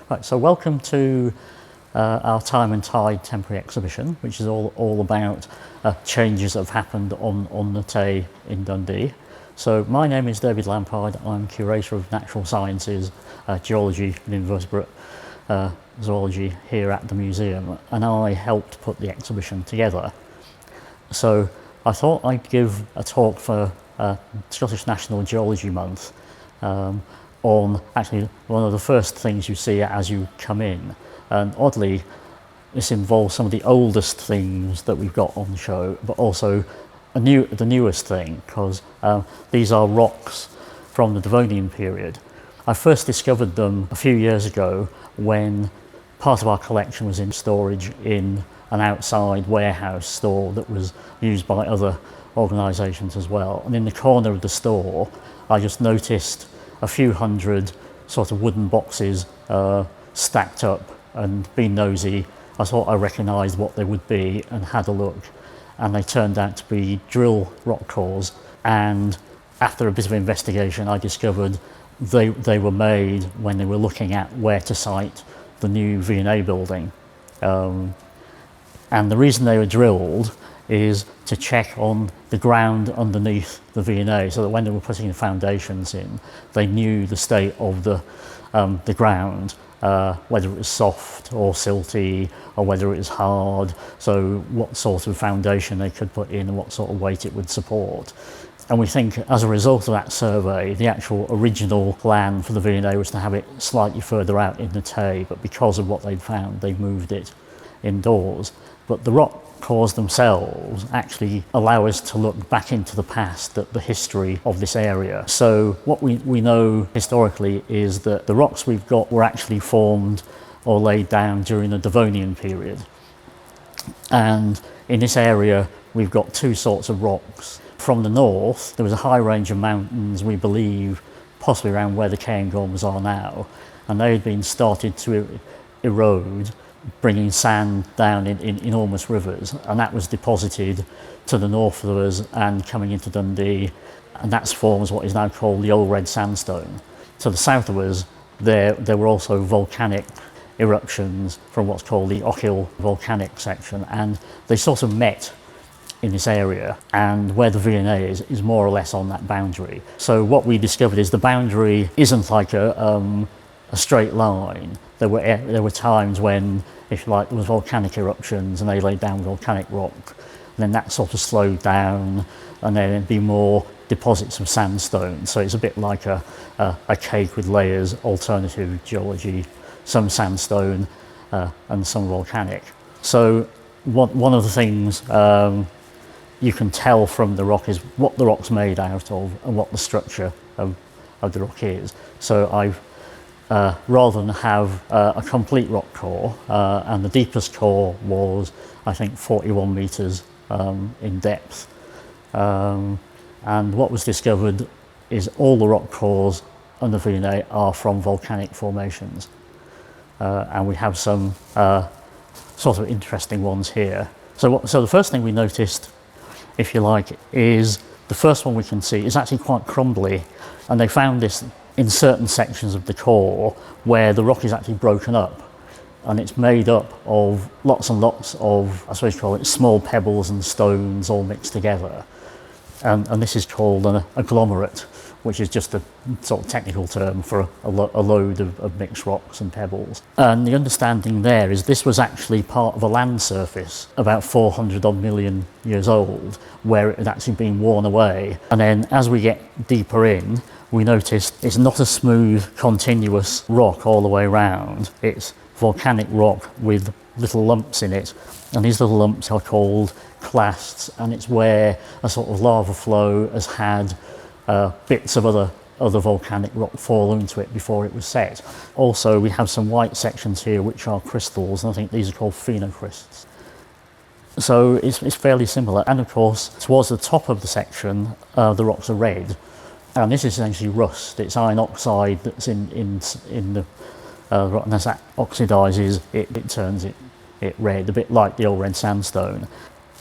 Right, so welcome to our Time and Tide temporary exhibition, which is all about changes that have happened on the Tay in Dundee. So my name is David Lampard. I'm Curator of Natural Sciences, Geology and Invertebrate Zoology here at the museum, and I helped put the exhibition together. So I thought I'd give a talk for Scottish National Geology Month on actually one of the first things you see as you come in. And oddly, this involves some of the oldest things that we've got on show, but also the newest thing, because these are rocks from the Devonian period. I first discovered them a few years ago when part of our collection was in storage in an outside warehouse store that was used by other organisations as well. And in the corner of the store, I just noticed a few hundred sort of wooden boxes stacked up, and being nosy, I thought I recognised what they would be and had a look. And they turned out to be drill rock cores. And after a bit of investigation, I discovered they were made when they were looking at where to site the new V&A building. And the reason they were drilled is to check on the ground underneath the V&A, so that when they were putting the foundations in, they knew the state of the ground, whether it was soft or silty, or whether it was hard, so what sort of foundation they could put in and what sort of weight it would support. And we think as a result of that survey, the actual original plan for the V&A was to have it slightly further out in the Tay, but because of what they'd found, they moved it indoors. But the rock cores themselves actually allow us to look back into the past at the history of this area. So what we know historically is that the rocks we've got were actually formed or laid down during the Devonian period. And in this area, we've got two sorts of rocks. From the north, there was a high range of mountains, we believe, possibly around where the Cairngorms are now, and they had been started to erode, bringing sand down in enormous rivers, and that was deposited to the north of us and coming into Dundee, and that's forms what is now called the Old Red Sandstone. To the south of us, there were also volcanic eruptions from what's called the Ochil volcanic section, and they sort of met in this area, and where the V&A is more or less on that boundary. So what we discovered is the boundary isn't like a straight line. There were times when, if you like, there was volcanic eruptions and they laid down volcanic rock, and then that sort of slowed down, and then there'd be more deposits of sandstone. So it's a bit like a cake with layers, alternative geology, some sandstone and some volcanic. So one of the things you can tell from the rock is what the rock's made out of and what the structure of the rock is. So I've rather than have a complete rock core, and the deepest core was, I think, 41 metres in depth. And what was discovered is all the rock cores under V&A are from volcanic formations. And we have some sort of interesting ones here. So the first thing we noticed, if you like, is the first one we can see is actually quite crumbly, and they found this in certain sections of the core where the rock is actually broken up, and it's made up of lots and lots of, I suppose you call it, small pebbles and stones all mixed together. And this is called an agglomerate, which is just a sort of technical term for a load of mixed rocks and pebbles. And the understanding there is this was actually part of a land surface about 400 odd million years old, where it had actually been worn away. And then as we get deeper in, we noticed it's not a smooth, continuous rock all the way around. It's volcanic rock with little lumps in it, and these little lumps are called clasts, and it's where a sort of lava flow has had bits of other volcanic rock fall into it before it was set. Also, we have some white sections here which are crystals, and I think these are called phenocrysts. So it's fairly similar, and of course towards the top of the section the rocks are red, and this is essentially rust. It's iron oxide that's in the rock, and as that oxidizes it turns it red, a bit like the Old Red Sandstone.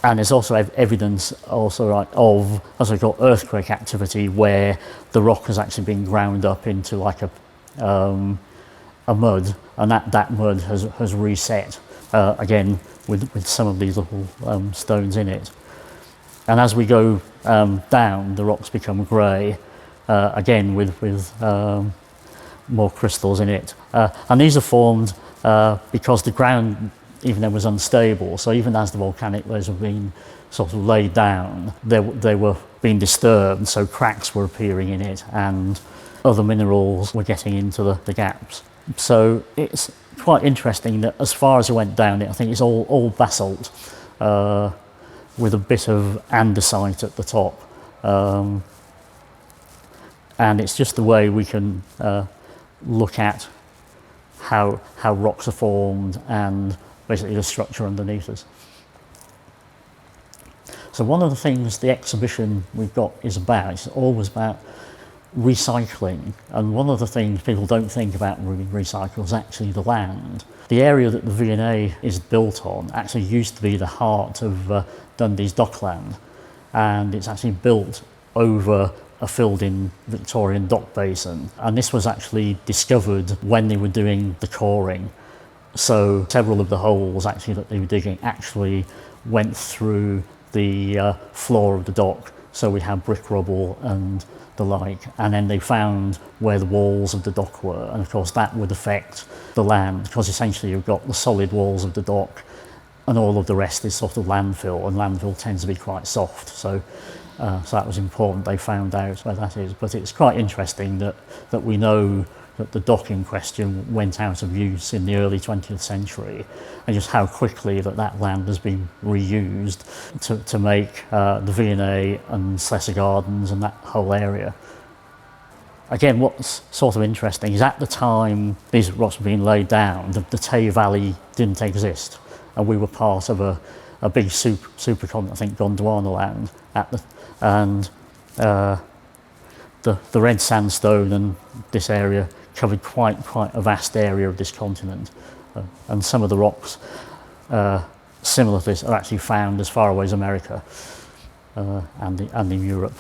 And there's also evidence of, as we call, earthquake activity, where the rock has actually been ground up into like a mud, and that mud has reset again with some of these little stones in it. And as we go down, the rocks become grey, again with more crystals in it. And these are formed because the ground, even though it was unstable, so even as the volcanic layers were being sort of laid down, they were being disturbed, so cracks were appearing in it and other minerals were getting into the gaps. So it's quite interesting that as far as it went down, I think it's all basalt with a bit of andesite at the top. And it's just the way we can look at how rocks are formed and basically the structure underneath us. So one of the things the exhibition we've got is about, it's always about recycling, and one of the things people don't think about when we recycle is actually the land. The area that the V&A is built on actually used to be the heart of Dundee's dockland, and it's actually built over a filled-in Victorian dock basin, and this was actually discovered when they were doing the coring. So several of the holes actually that they were digging actually went through the floor of the dock, so we had brick rubble and the like, and then they found where the walls of the dock were, and of course that would affect the land, because essentially you've got the solid walls of the dock and all of the rest is sort of landfill, and landfill tends to be quite soft, so that was important. They found out where that is. But it's quite interesting that we know that the dock in question went out of use in the early 20th century, and just how quickly that land has been reused to make the V&A and Slessor Gardens and that whole area. Again, what's sort of interesting is at the time these rocks were being laid down, the Tay Valley didn't exist, and we were part of a big supercontinent, I think Gondwana land, and the red sandstone and this area covered quite a vast area of this continent, and some of the rocks similar to this are actually found as far away as America and in Europe.